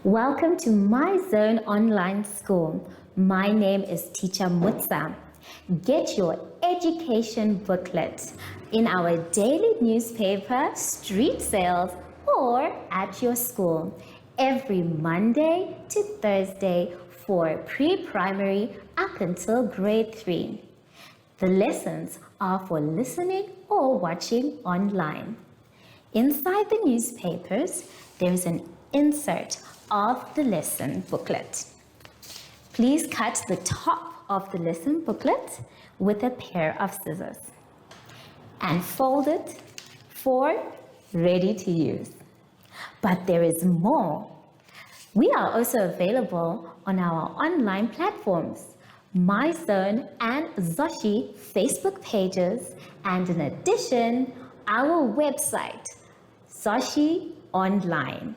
Welcome to My Zone Online School. My name is Teacher Mutsa. Get your education booklet in our daily newspaper, street sales, or at your school every Monday to Thursday for pre-primary up until grade 3. The lessons are for listening or watching online. Inside the newspapers, there is an insert of the lesson booklet. Please cut the top of the lesson booklet with a pair of scissors and fold it for ready to use. But there is more. We are also available on our online platforms, MyZone and Zoshi Facebook pages, and in addition, our website, Zoshi Online.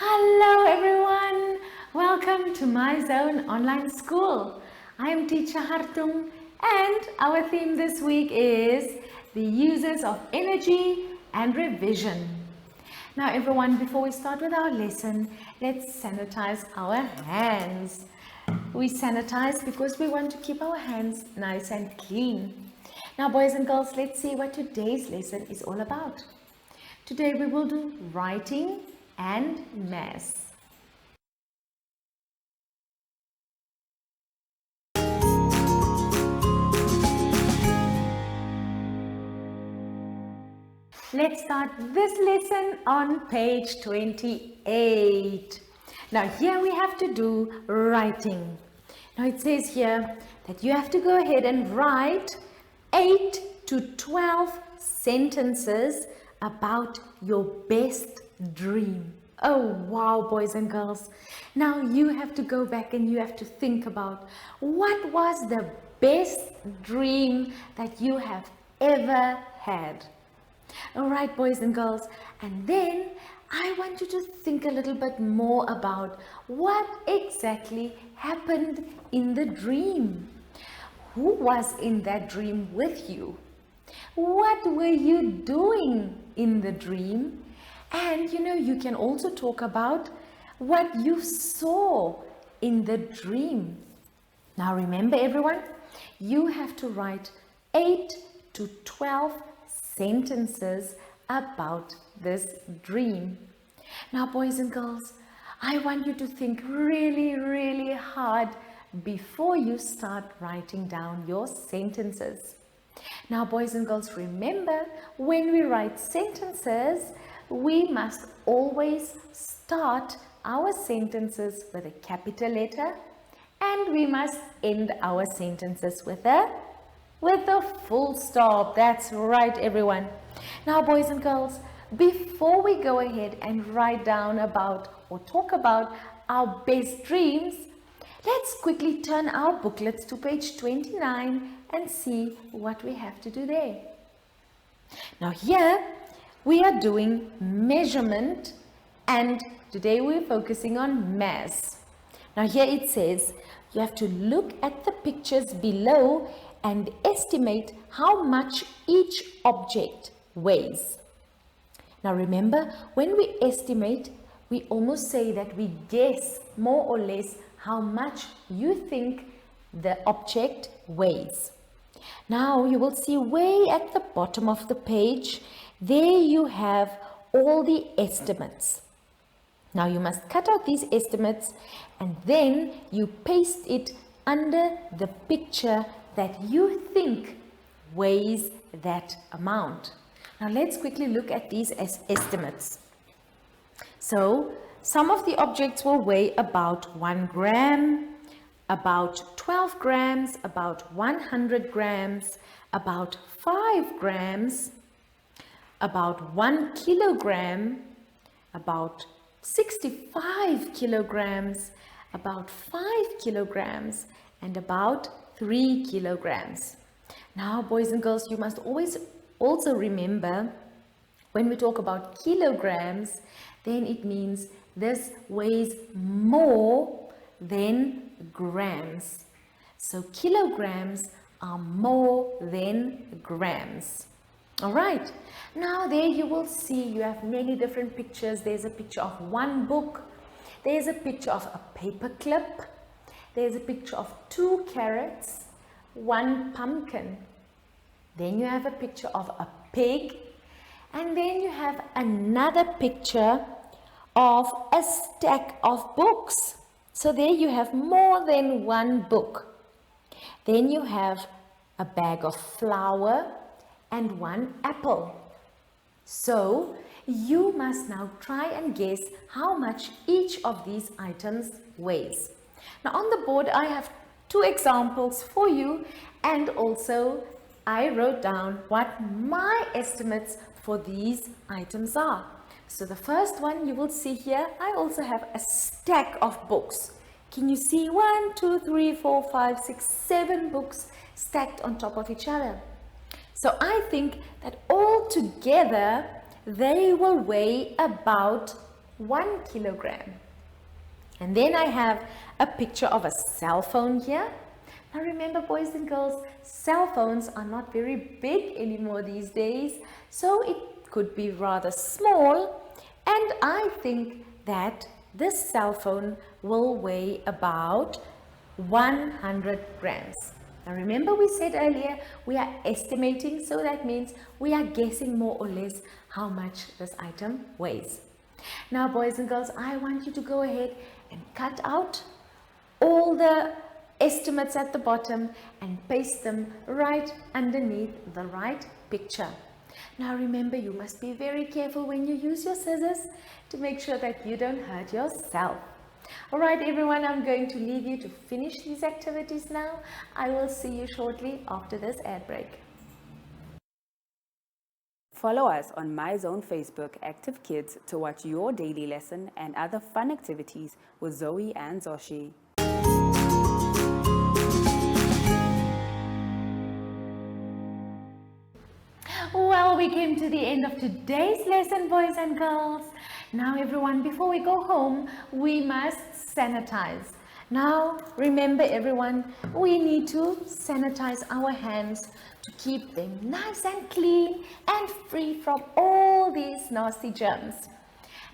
Hello everyone, welcome to My Zone Online School. I am Teacher Hartung and our theme this week is the uses of energy and revision. Now everyone, before we start with our lesson, let's sanitize our hands. We sanitize because we want to keep our hands nice and clean. Now boys and girls, let's see what today's lesson is all about. Today we will do writing and maths. Let's start this lesson on page 28. Now here we have to do writing. Now it says here that you have to go ahead and write 8 to 12 sentences about your best dream. Oh wow, boys and girls. Now you have to go back and you have to think about what was the best dream that you have ever had. All right, boys and girls, and then I want you to think a little bit more about what exactly happened in the dream. Who was in that dream with you? What were you doing in the dream? And you can also talk about what you saw in the dream. Now remember everyone, you have to write 8 to 12 sentences about this dream. Now boys and girls, I want you to think really hard before you start writing down your sentences. Now boys and girls, remember, when we write sentences, we must always start our sentences with a capital letter and we must end our sentences with a full stop. That's right everyone. Now boys and girls, before we go ahead and write down about or talk about our best dreams, let's quickly turn our booklets to page 29 and see what we have to do there. Now here we are doing measurement and today we're focusing on mass. Now here it says you have to look at the pictures below and estimate how much each object weighs. Now remember, when we estimate, we almost say that we guess more or less how much you think the object weighs. Now you will see way at the bottom of the page, there you have all the estimates. Now you must cut out these estimates and then you paste it under the picture that you think weighs that amount. Now let's quickly look at these estimates. So some of the objects will weigh about 1 gram, about 12 grams, about 100 grams, about 5 grams, about 1 kilogram, about 65 kilograms, about 5 kilograms, and about 3 kilograms. Now, boys and girls, you must always Also remember, when we talk about kilograms, then it means this weighs more than grams. So kilograms are more than grams. All right, now there you will see you have many different pictures. There's a picture of one book, there's a picture of a paper clip, there's a picture of 2 carrots, 1 pumpkin, then you have a picture of a pig, and then you have another picture of a stack of books. So there you have more than 1 book. Then you have a bag of flour and 1 apple. So you must now try and guess how much each of these items weighs. Now on the board I have 2 examples for you, and also I wrote down what my estimates for these items are. So the first one you will see here, I also have a stack of books. Can you see 1, 2, 3, 4, 5, 6, 7 books stacked on top of each other? So I think that all together they will weigh about 1 kilogram. And then I have a picture of a cell phone here. Now remember, boys and girls, cell phones are not very big anymore these days, so it could be rather small, and I think that this cell phone will weigh about 100 grams. Now remember, we said earlier we are estimating, so that means we are guessing more or less how much this item weighs. Now boys and girls, I want you to go ahead and cut out all the estimates at the bottom and paste them right underneath the right picture. Now remember, you must be very careful when you use your scissors to make sure that you don't hurt yourself. All right, everyone, I'm going to leave you to finish these activities now. I will see you shortly after this ad break. Follow us on MyZone Facebook Active Kids to watch your daily lesson and other fun activities with Zoe and Zoshi. Well, we came to the end of today's lesson, boys and girls. Now everyone, before we go home, we must sanitize. Now remember everyone, we need to sanitize our hands to keep them nice and clean and free from all these nasty germs.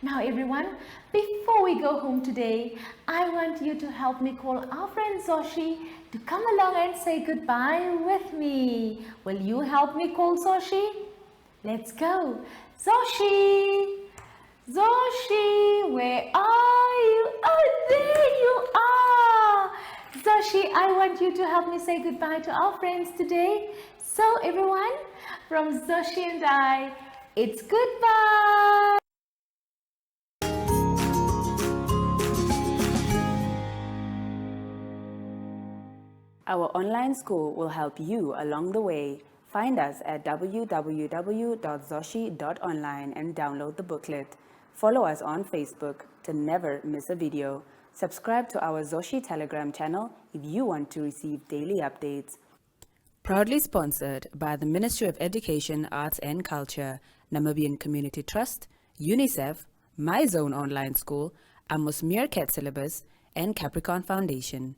Now everyone, before we go home today, I want you to help me call our friend Zoshi to come along and say goodbye with me. Will you help me call Zoshi? Let's go. Zoshi! Zoshi, where are you? Oh, there you are! Zoshi, I want you to help me say goodbye to our friends today. So everyone, from Zoshi and I, it's goodbye! Our online school will help you along the way. Find us at www.zoshi.online and download the booklet. Follow us on Facebook to never miss a video. Subscribe to our Zoshi Telegram channel if you want to receive daily updates. Proudly sponsored by the Ministry of Education, Arts and Culture, Namibian Community Trust, UNICEF, MyZone Online School, Amos Meerkat Syllabus, and Capricorn Foundation.